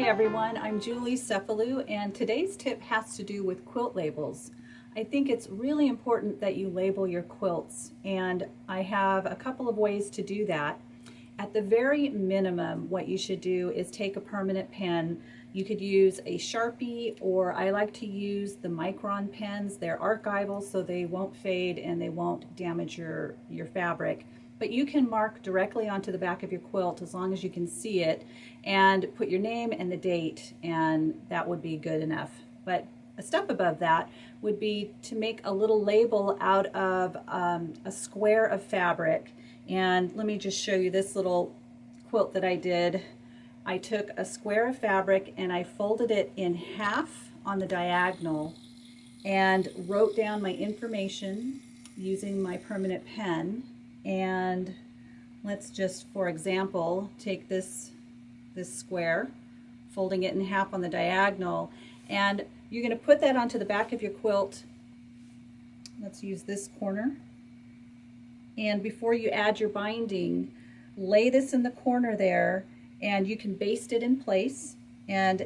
everyone, I'm Julie Cefalu, and today's tip has to do with quilt labels. I think it's really important that you label your quilts, and I have a couple of ways to do that. At the very minimum, what you should do is take a permanent pen. You could use a Sharpie, or I like to use the Micron pens. They're archival, so they won't fade and they won't damage your fabric. But you can mark directly onto the back of your quilt as long as you can see it and put your name and the date, and that would be good enough. But a step above that would be to make a little label out of a square of fabric. And let me just show you this little quilt that I did. I took a square of fabric and I folded it in half on the diagonal and wrote down my information using my permanent pen. And let's just, for example, take this square, folding it in half on the diagonal, and you're going to put that onto the back of your quilt. Let's use this corner. And before you add your binding, lay this in the corner there, and you can baste it in place. And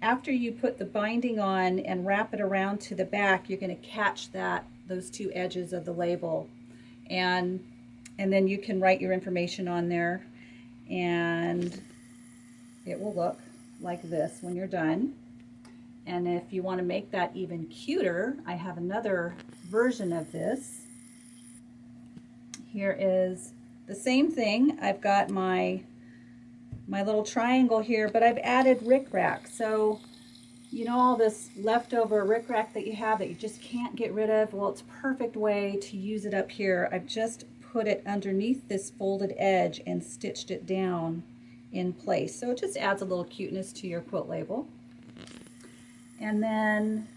after you put the binding on and wrap it around to the back, you're going to catch those two edges of the label. And then you can write your information on there, and it will look like this when you're done. And if you want to make that even cuter, I have another version of this. Here is the same thing. I've got my little triangle here, but I've added rickrack. So you know, all this leftover rickrack that you have that you just can't get rid of, well, it's a perfect way to use it up here. I've just put it underneath this folded edge and stitched it down in place. So it just adds a little cuteness to your quilt label. And then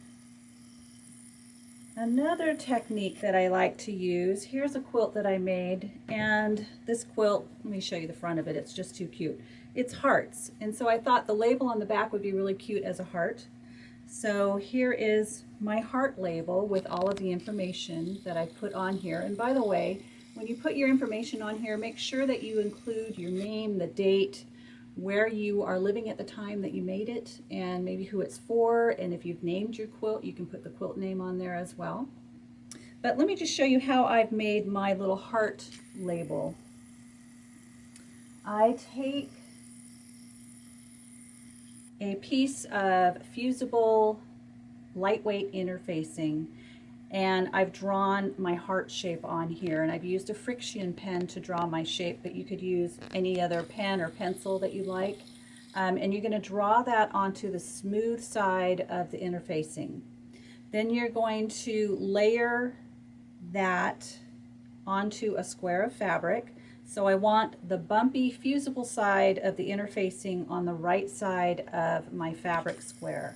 another technique that I like to use, here's a quilt that I made, and this quilt, let me show you the front of it, it's just too cute. It's hearts, and so I thought the label on the back would be really cute as a heart. So here is my heart label with all of the information that I put on here. And by the way, when you put your information on here, make sure that you include your name, the date, where you are living at the time that you made it, and maybe who it's for, and if you've named your quilt, you can put the quilt name on there as well. But let me just show you how I've made my little heart label. I take a piece of fusible lightweight interfacing, and I've drawn my heart shape on here, and I've used a friction pen to draw my shape, but you could use any other pen or pencil that you like. And you're going to draw that onto the smooth side of the interfacing. Then you're going to layer that onto a square of fabric. So I want the bumpy fusible side of the interfacing on the right side of my fabric square.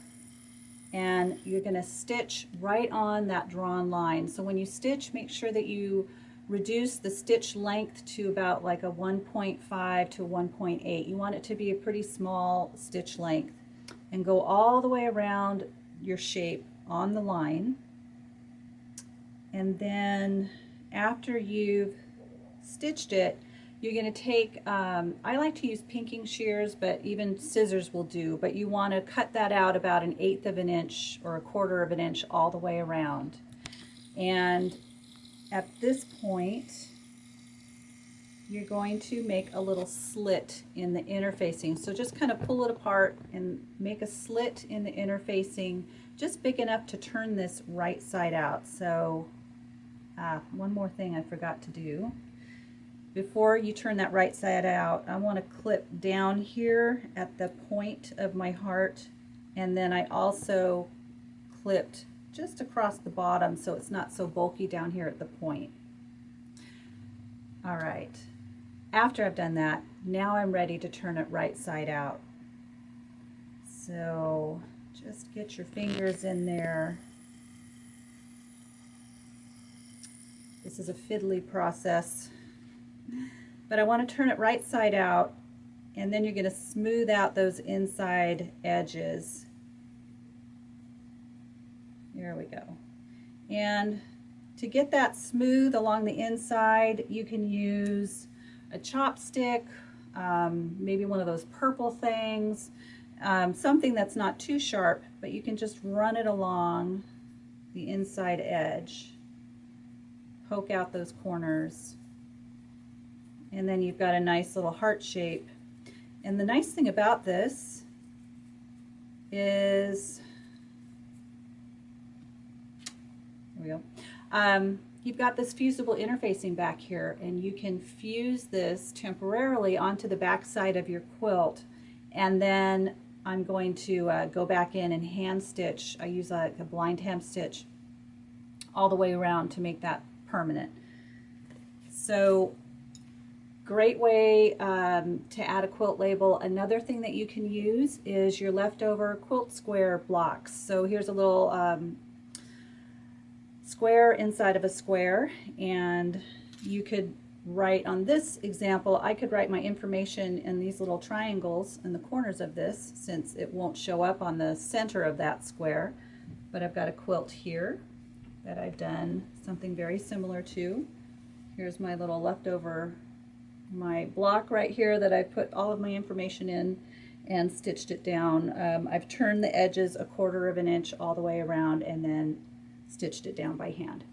And you're going to stitch right on that drawn line. So when you stitch, make sure that you reduce the stitch length to about like a 1.5 to 1.8. You want it to be a pretty small stitch length, and go all the way around your shape on the line. And then after you've stitched it, you're going to take, I like to use pinking shears, but even scissors will do, but you want to cut that out about 1/8 of an inch or 1/4 of an inch all the way around. And at this point, you're going to make a little slit in the interfacing. So just kind of pull it apart and make a slit in the interfacing, just big enough to turn this right side out. So one more thing I forgot to do. Before you turn that right side out, I want to clip down here at the point of my heart, and then I also clipped just across the bottom so it's not so bulky down here at the point. All right, after I've done that, now I'm ready to turn it right side out. So just get your fingers in there. This is a fiddly process, but I want to turn it right side out, and then you're going to smooth out those inside edges. There we go. And to get that smooth along the inside, you can use a chopstick, maybe one of those purple things. something that's not too sharp, but you can just run it along the inside edge, poke out those corners, and then you've got a nice little heart shape. And the nice thing about this is, there we go, you've got this fusible interfacing back here, and you can fuse this temporarily onto the back side of your quilt, and then I'm going to go back in and hand stitch. I use a blind hem stitch all the way around to make that permanent. So great way to add a quilt label. Another thing that you can use is your leftover quilt square blocks. So here's a little square inside of a square, and you could write on this example, I could write my information in these little triangles in the corners of this, since it won't show up on the center of that square. But I've got a quilt here that I've done something very similar to. Here's my little leftover, my block right here that I put all of my information in and stitched it down. I've turned the edges 1/4 of an inch all the way around and then stitched it down by hand.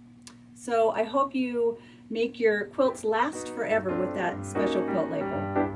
So I hope you make your quilts last forever with that special quilt label.